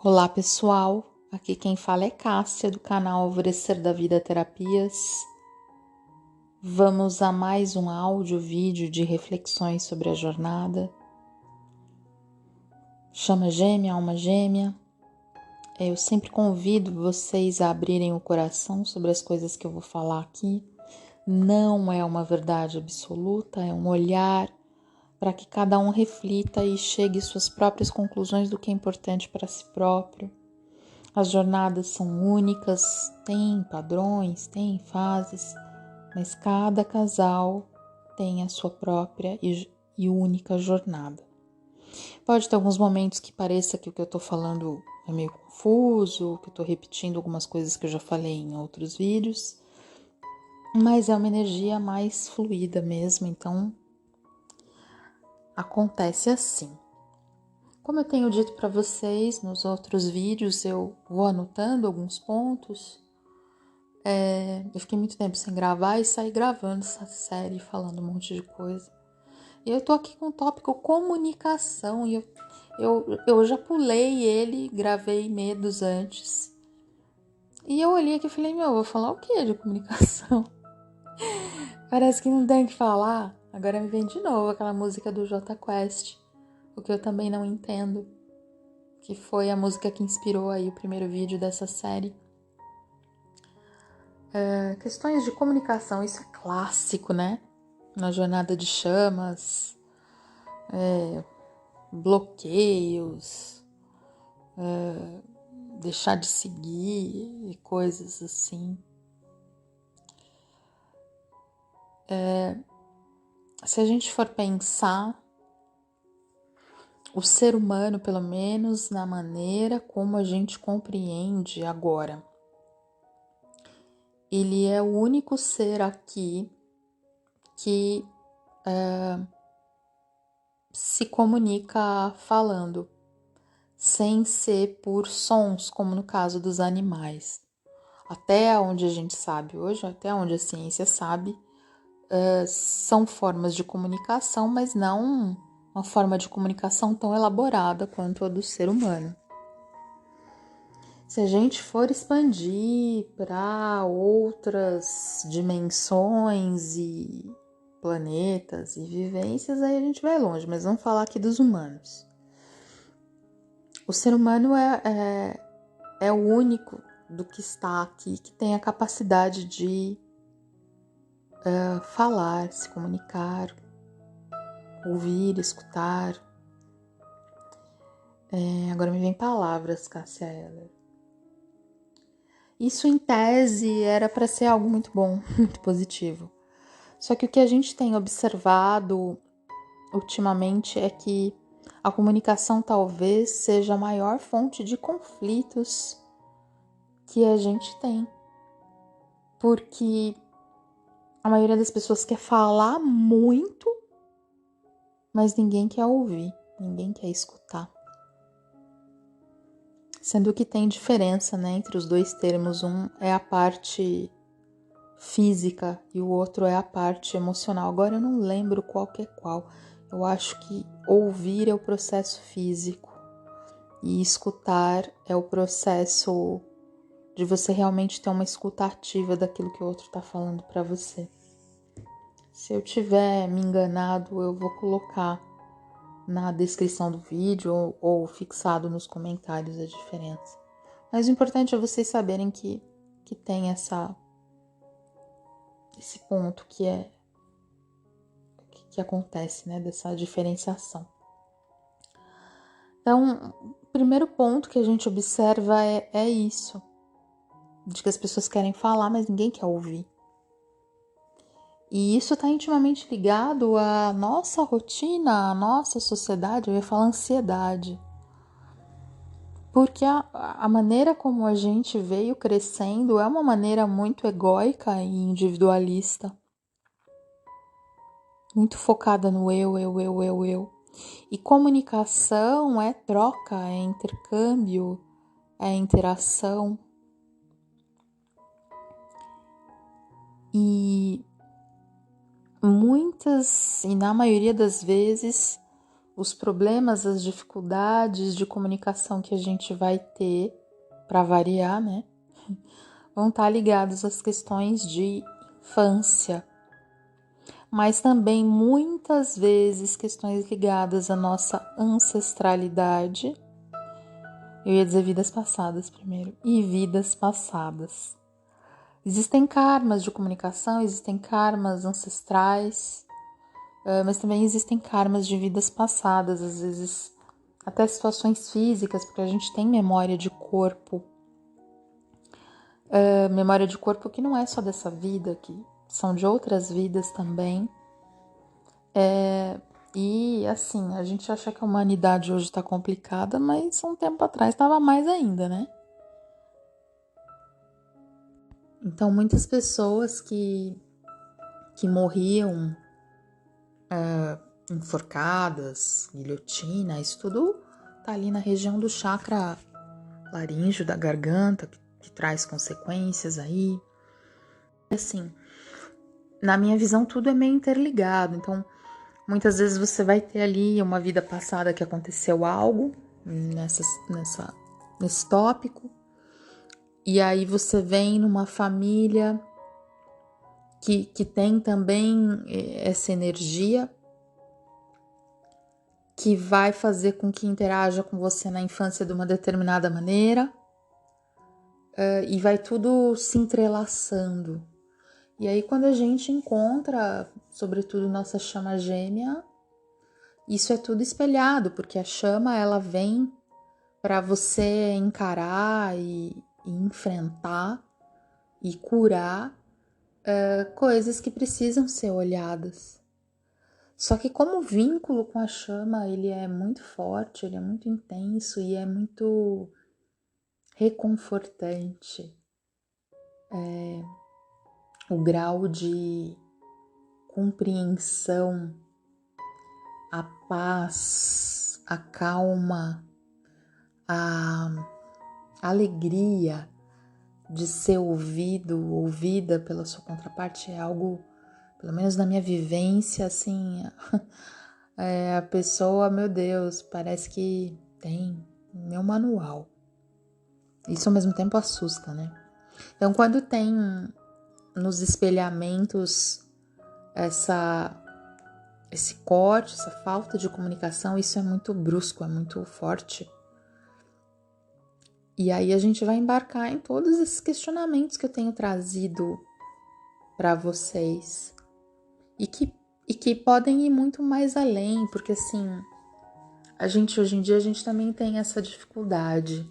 Olá pessoal, aqui quem fala é Cássia do canal Alvorecer da Vida Terapias. Vamos a mais um vídeo de reflexões sobre a jornada. Chama gêmea, alma gêmea. Eu sempre convido vocês a abrirem o coração sobre as coisas que eu vou falar aqui. Não é uma verdade absoluta, é um olhar para que cada um reflita e chegue às suas próprias conclusões do que é importante para si próprio. As jornadas são únicas, tem padrões, tem fases, mas cada casal tem a sua própria e única jornada. Pode ter alguns momentos que pareça que o que eu estou falando é meio confuso, que eu estou repetindo algumas coisas que eu já falei em outros vídeos, mas é uma energia mais fluida mesmo, então acontece assim. Como eu tenho dito para vocês nos outros vídeos, eu vou anotando alguns pontos. Eu fiquei muito tempo sem gravar e saí gravando essa série, falando um monte de coisa. E eu tô aqui com o tópico comunicação e eu já pulei ele, gravei medos antes. E eu olhei aqui e falei, vou falar o que de comunicação? Parece que não tem o que falar. Agora me vem de novo aquela música do Jota Quest, o que eu também não entendo, que foi a música que inspirou aí o primeiro vídeo dessa série. Questões de comunicação, isso é clássico, né? Na jornada de chamas, bloqueios, deixar de seguir e coisas assim. Se a gente for pensar, o ser humano, pelo menos na maneira como a gente compreende agora, ele é o único ser aqui que se comunica falando, sem ser por sons, como no caso dos animais. Até onde a gente sabe hoje, até onde a ciência sabe, são formas de comunicação, mas não uma forma de comunicação tão elaborada quanto a do ser humano. Se a gente for expandir para outras dimensões e planetas e vivências, aí a gente vai longe, mas vamos falar aqui dos humanos. O ser humano é o único do que está aqui que tem a capacidade de falar, se comunicar, ouvir, escutar. Agora me vem palavras, Cássia Eller. Isso em tese era para ser algo muito bom, muito positivo. Só que o que a gente tem observado ultimamente é que a comunicação talvez seja a maior fonte de conflitos que a gente tem. Porque a maioria das pessoas quer falar muito, mas ninguém quer ouvir, ninguém quer escutar. Sendo que tem diferença, né, entre os dois termos. Um é a parte física e o outro é a parte emocional. Agora eu não lembro qual que é qual. Eu acho que ouvir é o processo físico e escutar é o processo de você realmente ter uma escuta ativa daquilo que o outro está falando para você. Se eu tiver me enganado, eu vou colocar na descrição do vídeo ou fixado nos comentários a diferença. Mas o importante é vocês saberem que tem esse ponto que acontece, né, dessa diferenciação. Então, o primeiro ponto que a gente observa é isso, de que as pessoas querem falar, mas ninguém quer ouvir. E isso está intimamente ligado à nossa rotina, à nossa sociedade, eu ia falar ansiedade. Porque a maneira como a gente veio crescendo é uma maneira muito egóica e individualista. Muito focada no eu. E comunicação é troca, é intercâmbio, é interação. E na maioria das vezes, os problemas, as dificuldades de comunicação que a gente vai ter, para variar, né? Vão estar ligados às questões de infância, mas também muitas vezes questões ligadas à nossa ancestralidade. Eu ia dizer vidas passadas primeiro, e vidas passadas. Existem karmas de comunicação, existem karmas ancestrais, mas também existem karmas de vidas passadas, às vezes até situações físicas, porque a gente tem memória de corpo. Memória de corpo que não é só dessa vida, que são de outras vidas também. E assim, a gente acha que a humanidade hoje está complicada, mas um tempo atrás estava mais ainda, né? Então, muitas pessoas que morriam enforcadas, guilhotina, isso tudo tá ali na região do chakra laríngeo, da garganta, que traz consequências aí. Assim, na minha visão, tudo é meio interligado. Então, muitas vezes você vai ter ali uma vida passada que aconteceu algo nesse tópico. E aí você vem numa família que tem também essa energia que vai fazer com que interaja com você na infância de uma determinada maneira, e vai tudo se entrelaçando. E aí quando a gente encontra, sobretudo nossa chama gêmea, isso é tudo espelhado, porque a chama ela vem para você encarar e enfrentar e curar coisas que precisam ser olhadas. Só que como o vínculo com a chama, ele é muito forte, ele é muito intenso e é muito reconfortante. O grau de compreensão, a paz, a calma, a alegria de ser ouvida pela sua contraparte é algo, pelo menos na minha vivência, assim, a pessoa, meu Deus, parece que tem meu manual. Isso ao mesmo tempo assusta, né? Então, quando tem nos espelhamentos esse corte, essa falta de comunicação, isso é muito brusco, é muito forte. E aí a gente vai embarcar em todos esses questionamentos que eu tenho trazido para vocês e que podem ir muito mais além, porque assim, hoje em dia a gente também tem essa dificuldade.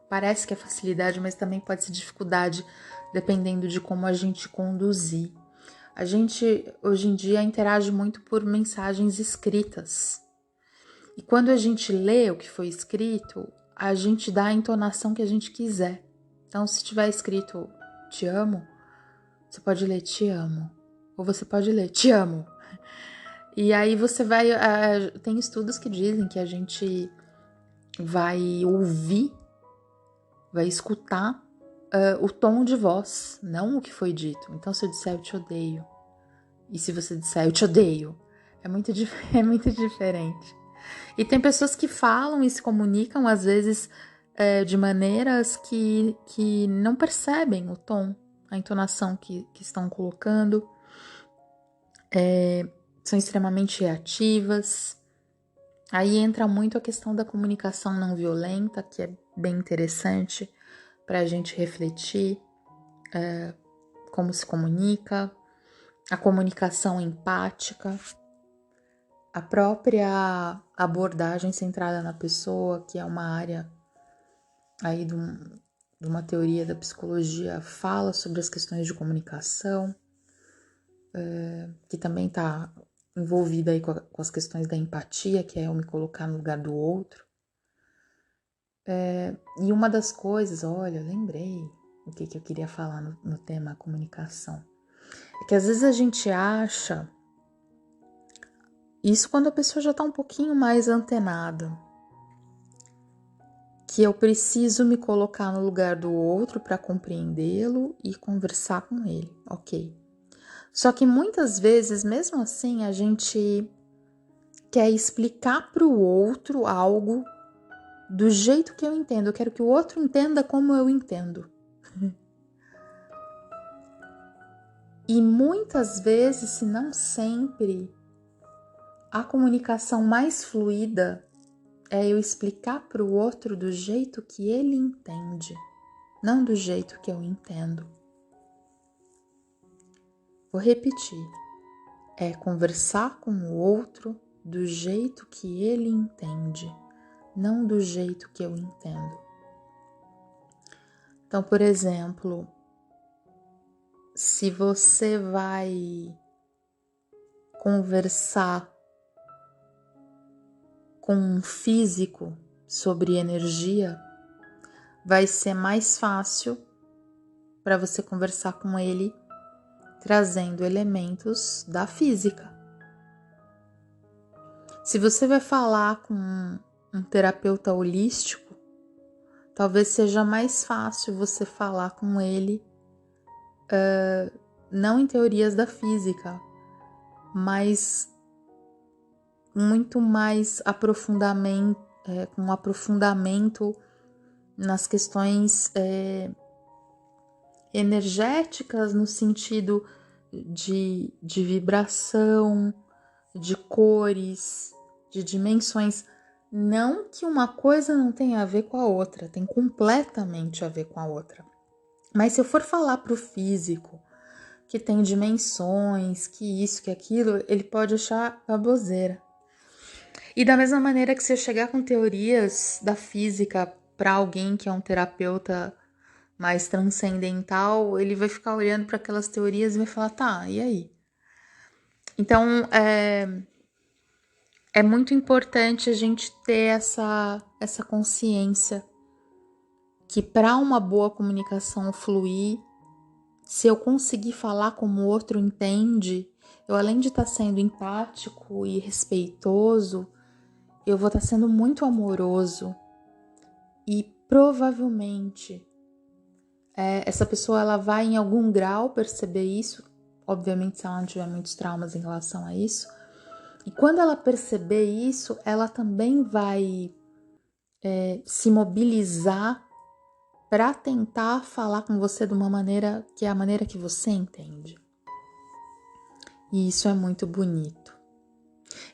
Parece que é facilidade, mas também pode ser dificuldade dependendo de como a gente conduzir. A gente hoje em dia interage muito por mensagens escritas. E quando a gente lê o que foi escrito, a gente dá a entonação que a gente quiser. Então, se tiver escrito te amo, você pode ler te amo. Ou você pode ler te amo. E aí você vai... tem estudos que dizem que a gente vai ouvir, vai escutar o tom de voz, não o que foi dito. Então, se eu disser eu te odeio, e se você disser eu te odeio, é muito diferente. E tem pessoas que falam e se comunicam, às vezes, de maneiras que não percebem o tom, a entonação que estão colocando. São extremamente reativas. Aí entra muito a questão da comunicação não violenta, que é bem interessante para a gente refletir como se comunica, a comunicação empática, a própria abordagem centrada na pessoa, que é uma área aí de uma teoria da psicologia, fala sobre as questões de comunicação, que também está envolvida aí com as questões da empatia, que é eu me colocar no lugar do outro. E uma das coisas, olha, eu lembrei o que eu queria falar no tema comunicação. É que às vezes a gente acha, isso quando a pessoa já está um pouquinho mais antenada, que eu preciso me colocar no lugar do outro para compreendê-lo e conversar com ele, ok. Só que muitas vezes, mesmo assim, a gente quer explicar para o outro algo do jeito que eu entendo. Eu quero que o outro entenda como eu entendo. E muitas vezes, se não sempre, a comunicação mais fluida é eu explicar para o outro do jeito que ele entende, não do jeito que eu entendo. Vou repetir. É conversar com o outro do jeito que ele entende, não do jeito que eu entendo. Então, por exemplo, se você vai conversar com um físico sobre energia, vai ser mais fácil para você conversar com ele trazendo elementos da física. Se você vai falar com um terapeuta holístico, talvez seja mais fácil você falar com ele, não em teorias da física, mas muito mais com aprofundamento nas questões energéticas, no sentido de vibração, de cores, de dimensões. Não que uma coisa não tenha a ver com a outra, tem completamente a ver com a outra. Mas se eu for falar para o físico que tem dimensões, que isso, que aquilo, ele pode achar baboseira. E da mesma maneira que se eu chegar com teorias da física para alguém que é um terapeuta mais transcendental, ele vai ficar olhando para aquelas teorias e vai falar, tá, e aí? Então, é muito importante a gente ter essa consciência que para uma boa comunicação fluir, se eu conseguir falar como o outro entende, eu além de estar sendo empático e respeitoso, eu vou estar sendo muito amoroso e provavelmente essa pessoa ela vai em algum grau perceber isso, obviamente se ela não tiver muitos traumas em relação a isso, e quando ela perceber isso, ela também vai se mobilizar para tentar falar com você de uma maneira que é a maneira que você entende. E isso é muito bonito.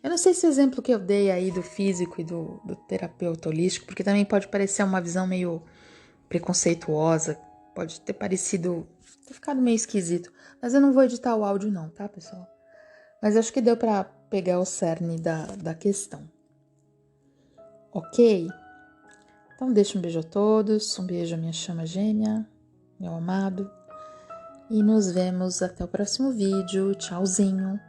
Eu não sei se o exemplo que eu dei aí do físico e do terapeuta holístico, porque também pode parecer uma visão meio preconceituosa, pode ter ficado meio esquisito, mas eu não vou editar o áudio não, tá, pessoal? Mas acho que deu para pegar o cerne da questão. Ok? Então deixa um beijo a todos, um beijo à minha chama gêmea, meu amado, e nos vemos até o próximo vídeo. Tchauzinho!